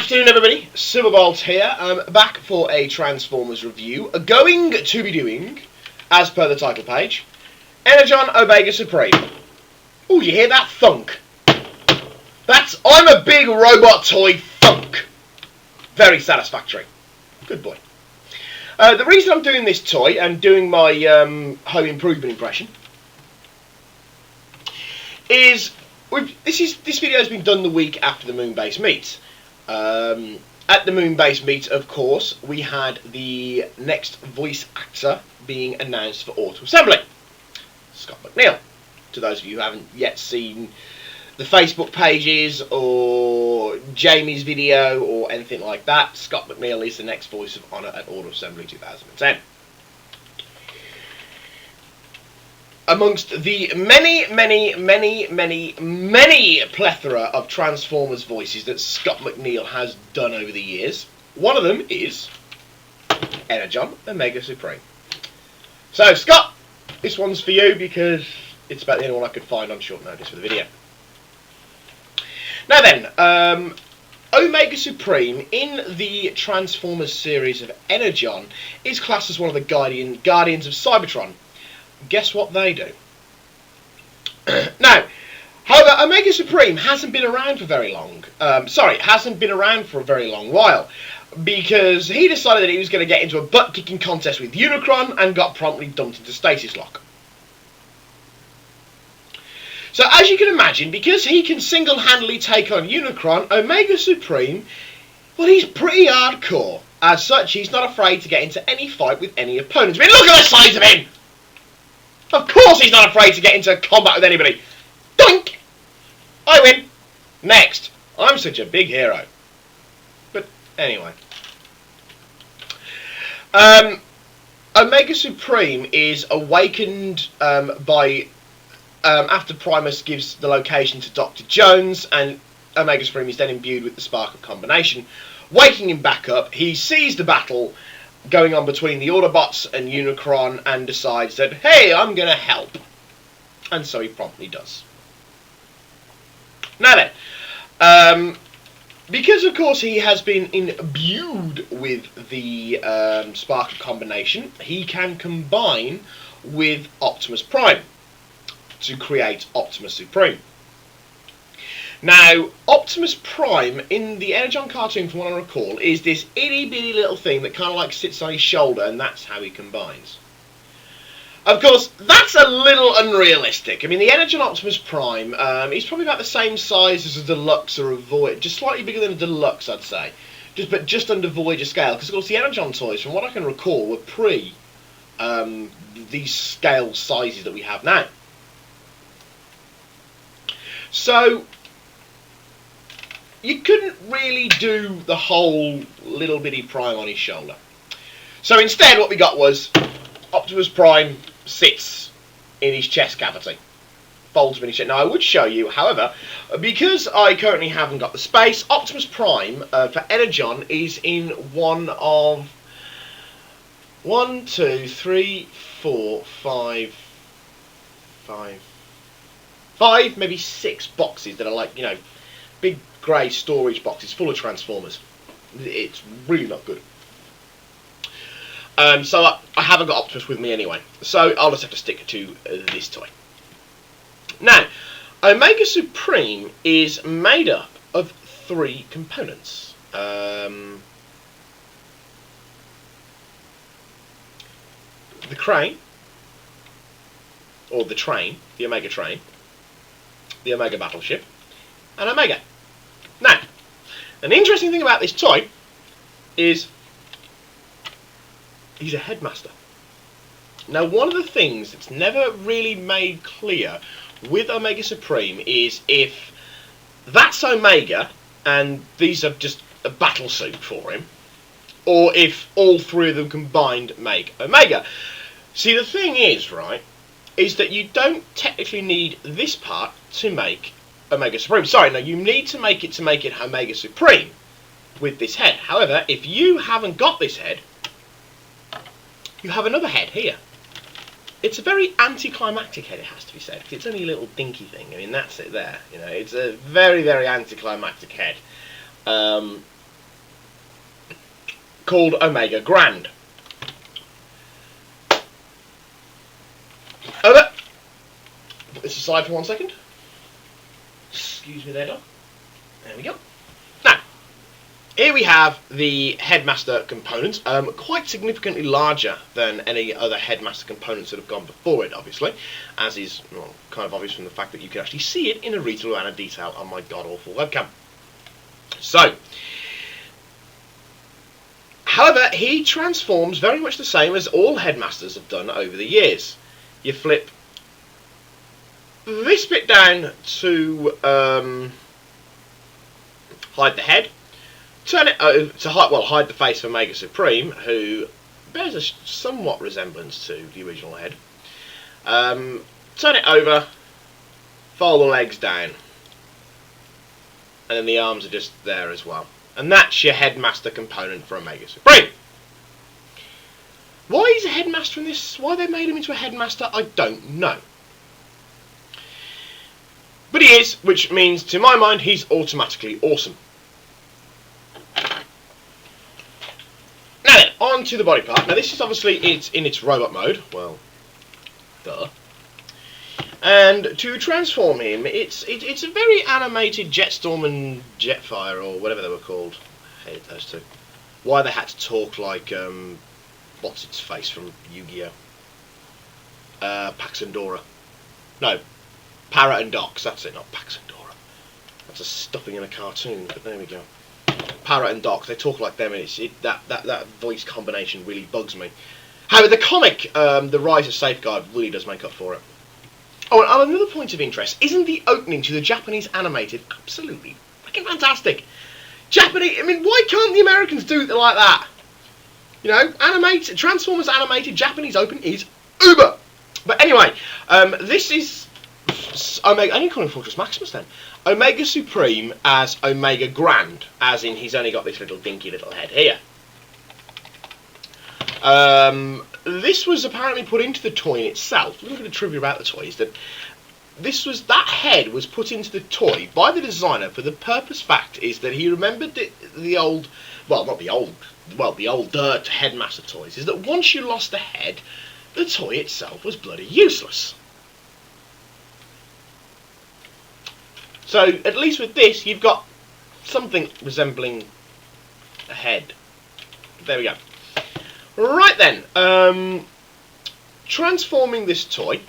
Afternoon everybody, Silverbolt here. I'm back for a Transformers review. Going to be doing, as per the title page, Energon Omega Supreme. Oh, you hear that thunk? I'm a big robot toy thunk. Very satisfactory. Good boy. The reason I'm doing this toy and doing my home improvement impression is this video has been done the week after the Moonbase meet. At the Moonbase meet, of course, we had the next voice actor being announced for Auto Assembly, Scott McNeil. To those of you who haven't yet seen the Facebook pages or Jamie's video or anything like that, Scott McNeil is the next voice of honour at Auto Assembly 2010. Amongst the many plethora of Transformers voices that Scott McNeil has done over the years, one of them is Energon Omega Supreme. So, Scott, this one's for you because it's about the only one I could find on short notice for the video. Now then, Omega Supreme in the Transformers series of Energon is classed as one of the Guardians of Cybertron. Guess what they do? Now, however, Omega Supreme hasn't been around for very long. Hasn't been around for a very long while, because he decided that he was going to get into a butt-kicking contest with Unicron and got promptly dumped into stasis lock. So, as you can imagine, because he can single-handedly take on Unicron, Omega Supreme, well, he's pretty hardcore. As such, he's not afraid to get into any fight with any opponents. I mean, look at the size of him! Of course he's not afraid to get into combat with anybody. Doink! I win. Next. I'm such a big hero. But anyway. Omega Supreme is awakened after Primus gives the location to Dr. Jones, and Omega Supreme is then imbued with the spark of combination. Waking him back up, he sees the battle going on between the Autobots and Unicron and decides that, hey, I'm going to help. And so he promptly does. Now then, because of course he has been imbued with the spark of combination, he can combine with Optimus Prime to create Optimus Supreme. Now, Optimus Prime, in the Energon cartoon, from what I recall, is this itty-bitty little thing that kind of like sits on his shoulder, and that's how he combines. Of course, that's a little unrealistic. I mean, the Energon Optimus Prime, he's probably about the same size as a Deluxe or a Voyager, just slightly bigger than a Deluxe, I'd say. But just under Voyager scale, because of course the Energon toys, from what I can recall, were pre these scale sizes that we have now. So you couldn't really do the whole little bitty Prime on his shoulder. So instead what we got was Optimus Prime sits in his chest cavity. Folds him in his chest. Now I would show you, however, because I currently haven't got the space, Optimus Prime for Energon is in one of 5, maybe 6 boxes that are like, you know, big grey storage boxes full of Transformers. It's really not good. So I haven't got Optimus with me anyway. So I'll just have to stick to this toy. Now, Omega Supreme is made up of 3 components. The crane, or the train, the Omega train, the Omega battleship, and Omega. Now, an interesting thing about this toy is he's a headmaster. Now, one of the things that's never really made clear with Omega Supreme is if that's Omega and these are just a battle suit for him, or if all 3 of them combined make Omega. See, the thing is, right, is that you don't technically need this part to make Omega Supreme. Sorry, no, you need to make it Omega Supreme with this head. However, if you haven't got this head, you have another head here. It's a very anticlimactic head, it has to be said. It's only a little dinky thing. I mean, that's it there. You know, it's a very, very anticlimactic head. called Omega Grand. Over. Put this aside for 1 second. Excuse me there, Doc. There we go. Now, here we have the Headmaster component, quite significantly larger than any other Headmaster components that have gone before it, obviously, as is kind of obvious from the fact that you can actually see it in a reasonable amount of detail on my god-awful webcam. So, however, he transforms very much the same as all Headmasters have done over the years. You flip this bit down to hide the head, turn it over to hide the face of Omega Supreme, who bears a somewhat resemblance to the original head. Turn it over, fold the legs down, and then the arms are just there as well. And that's your Headmaster component for Omega Supreme. Why he's a Headmaster in this, why they made him into a Headmaster, I don't know. But he is, which means, to my mind, he's automatically awesome. Now then, on to the body part. Now this is obviously in its robot mode. Well, duh. And to transform him, it's a very animated Jetstorm and Jetfire, or whatever they were called. I hated those two. Why they had to talk like, what's its face from Yu-Gi-Oh? Pax Andorra. No, Parrot and Docs, that's it, not Pax Andorra. That's a stuffing in a cartoon, but there we go. Parrot and Docs, they talk like them, and that voice combination really bugs me. However, the comic, The Rise of Safeguard, really does make up for it. Oh, and another point of interest, isn't the opening to the Japanese animated absolutely freaking fantastic? Japanese, I mean, why can't the Americans do it like that? You know, Transformers animated Japanese open is uber. But anyway, this is Omega. I need to call him Fortress Maximus then. Omega Supreme as Omega Grand, as in he's only got this little dinky little head here. This was apparently put into the toy in itself. A little bit of trivia about the toy is that that head was put into the toy by the designer for the fact is that he remembered the old, well, not the old, well, the older Headmaster toys, is that once you lost the head, the toy itself was bloody useless. So, at least with this, you've got something resembling a head. There we go. Right then, transforming this toy,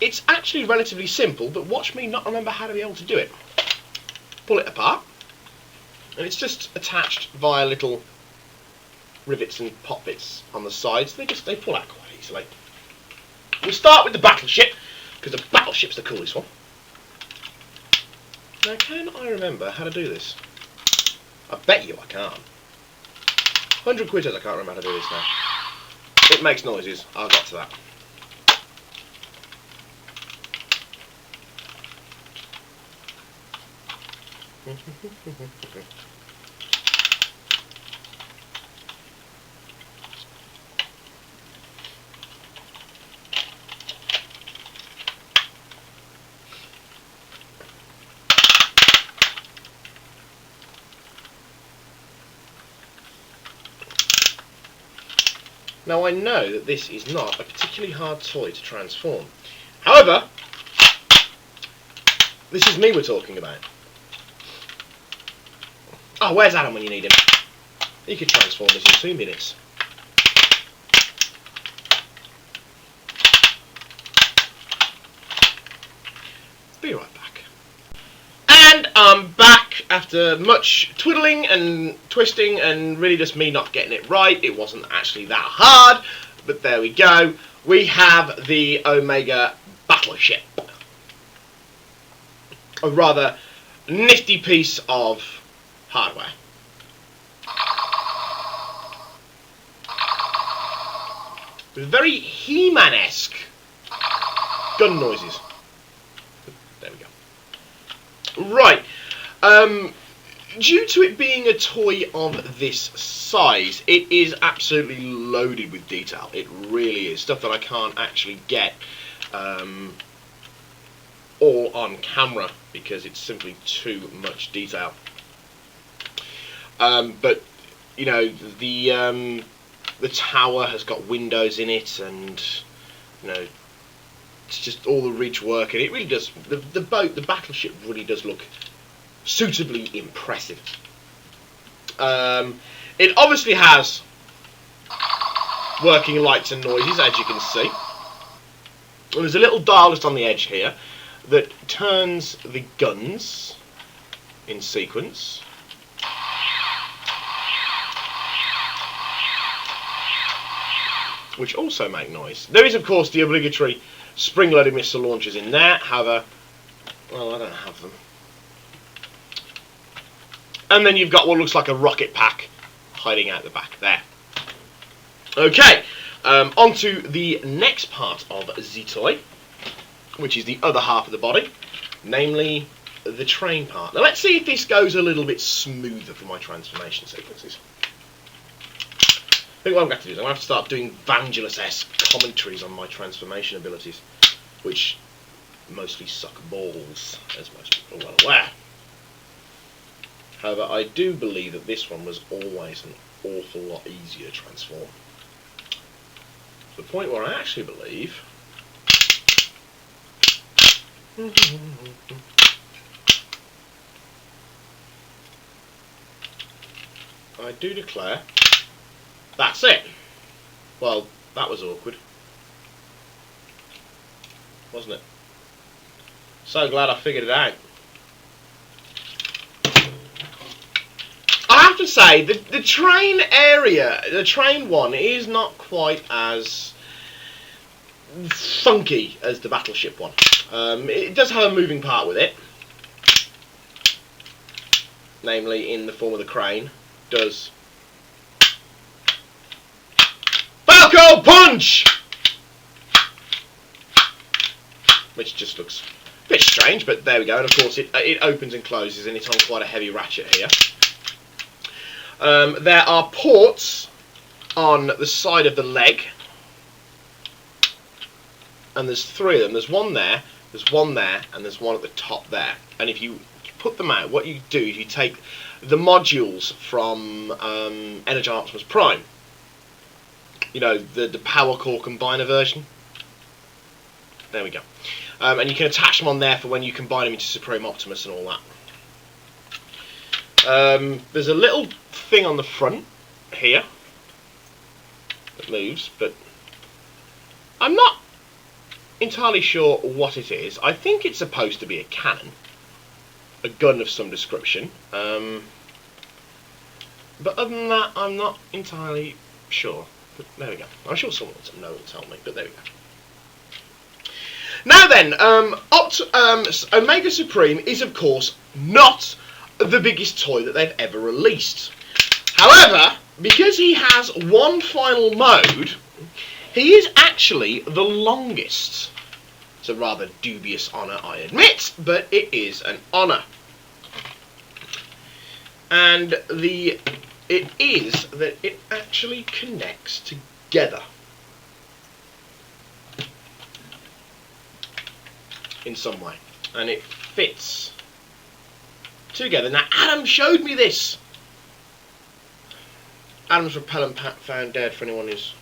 it's actually relatively simple, but watch me not remember how to be able to do it. Pull it apart, and it's just attached via little rivets and pop bits on the sides. They pull out quite easily. We'll start with the battleship, because the battleship's the coolest one. Now, can I remember how to do this? I bet you I can't. 100 quid says I can't remember how to do this now. It makes noises. I'll get to that. Now I know that this is not a particularly hard toy to transform. However, this is me we're talking about. Oh, where's Adam when you need him? He could transform this in 2 minutes. Be right back. And I'm back after much twiddling and twisting and really just me not getting it right. It wasn't actually that hard, but there we go. We have the Omega Battleship. A rather nifty piece of hardware. With very He-Man-esque gun noises. There we go. Right. Due to it being a toy of this size, it is absolutely loaded with detail. It really is. Stuff that I can't actually get all on camera because it's simply too much detail. But you know, the tower has got windows in it, and you know, it's just all the ridge work, and it really does. The battleship really does look suitably impressive. It obviously has working lights and noises, as you can see. And there's a little dial just on the edge here that turns the guns in sequence. Which also make noise. There is, of course, the obligatory spring-loaded missile launchers in there. However, well, I don't have them. And then you've got what looks like a rocket pack hiding out the back there. Okay, on to the next part of the toy, which is the other half of the body, namely the train part. Now let's see if this goes a little bit smoother for my transformation sequences. I think what I'm going to have to do is I'm going to have to start doing Vangelis-esque commentaries on my transformation abilities, which mostly suck balls, as most people are well aware. However, I do believe that this one was always an awful lot easier to transform. To the point where I actually believe I do declare that's it. Well, that was awkward, wasn't it? So glad I figured it out. I have to say, the train area, the train one, is not quite as funky as the battleship one. It does have a moving part with it, namely in the form of the crane. Does Falco Punch! Which just looks a bit strange, but there we go. And of course it opens and closes, and it's on quite a heavy ratchet here. There are ports on the side of the leg, and there's three of them. There's one there, and there's one at the top there. And if you put them out, what you do is you take the modules from Energon Optimus Prime. You know, the power core combiner version. There we go. And you can attach them on there for when you combine them into Supreme Optimus and all that. There's a little thing on the front here that moves, but I'm not entirely sure what it is. I think it's supposed to be a cannon, a gun of some description, but other than that I'm not entirely sure. But there we go. I'm sure someone will tell me, but there we go. Now then, Omega Supreme is of course not the biggest toy that they've ever released. However, because he has one final mode, he is actually the longest. It's a rather dubious honour, I admit, but it is an honour. And it is that it actually connects together in some way, and it fits together. Now Adam showed me this. Adam's repellent pack found dead, for anyone who's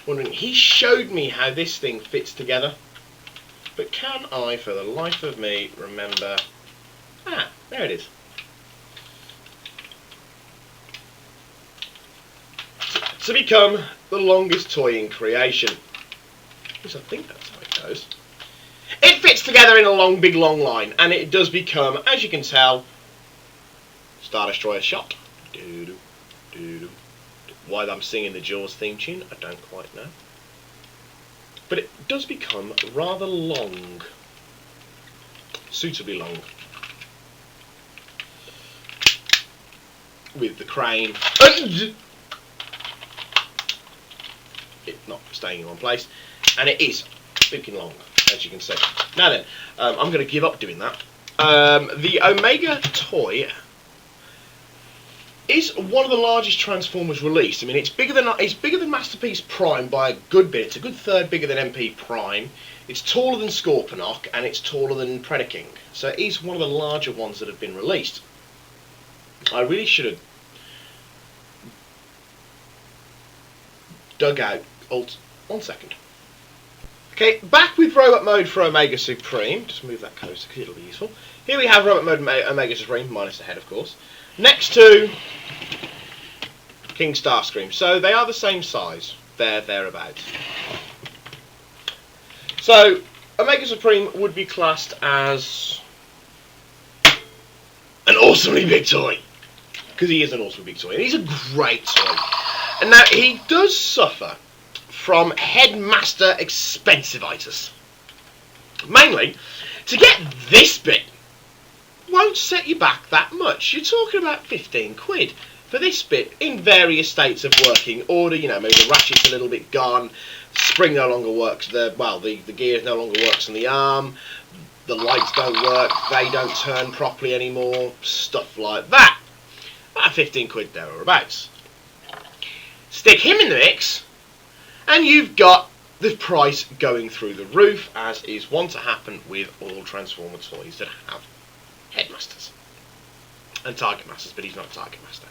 wondering. He showed me how this thing fits together, but can I for the life of me remember? Ah, there it is. To become the longest toy in creation. At least I think that's how it goes. It fits together in a long, big, long line, and it does become, as you can tell, Star Destroyer shot. Doo-doo, doo-doo. Why I'm singing the Jaws theme tune, I don't quite know. But it does become rather long. Suitably long. With the crane. It not staying in one place. And it is speaking long, as you can see. Now then, I'm going to give up doing that. The Omega toy is one of the largest Transformers released. I mean, it's bigger than Masterpiece Prime by a good bit. It's a good third bigger than MP Prime. It's taller than Scorponok, and it's taller than Predaking. So it is one of the larger ones that have been released. I really should have dugout alt 1 second. Okay, back with robot mode for Omega Supreme. Just move that closer because it'll be useful. Here we have robot mode Omega Supreme, minus the head of course, next to King Starscream. So they are the same size. They're thereabouts. So Omega Supreme would be classed as an awesomely big toy. Because he is an awesomely big toy. And he's a great toy. And now he does suffer from Headmaster Expensivitis. Mainly, to get this bit won't set you back that much. You're talking about 15 quid for this bit in various states of working order. You know, maybe the ratchet's a little bit gone, spring no longer works, the gear no longer works on the arm, the lights don't work, they don't turn properly anymore, stuff like that. About 15 quid there or abouts. Stick him in the mix, and you've got the price going through the roof, as is wont to happen with all Transformer toys that have Headmasters. And Target Masters, but he's not a Target Master.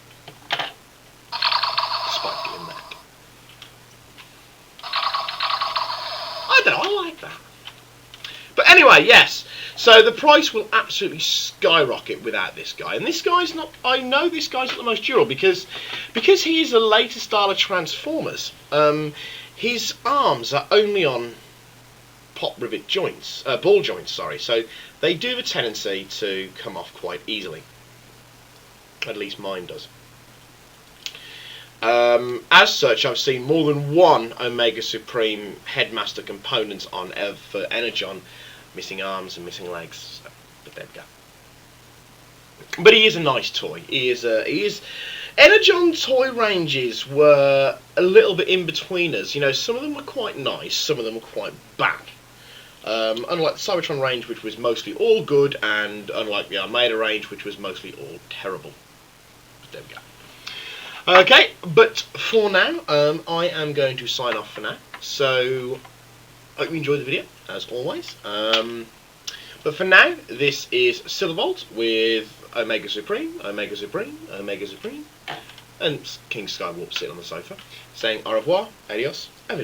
Despite doing that. I don't know, I like that. But anyway, yes. So the price will absolutely skyrocket without this guy. And this guy's not, I know this guy's not the most durable because he is a later style of Transformers. His arms are only on pop rivet joints, ball joints, sorry. So they do have a tendency to come off quite easily. At least mine does. As such, I've seen more than one Omega Supreme Headmaster component on for Energon missing arms and missing legs. So, but there we go. But he is a nice toy. He is. Energon toy ranges were a little bit in between us. You know, some of them were quite nice, some of them were quite bad. Unlike the Cybertron range, which was mostly all good, and unlike the Armada range, which was mostly all terrible. But there we go. Okay, but for now, I am going to sign off for now. So, hope you enjoyed the video, as always. But for now, this is Silverbolt with Omega Supreme, Omega Supreme, Omega Supreme, and King Skywarp sitting on the sofa, saying au revoir, adios, and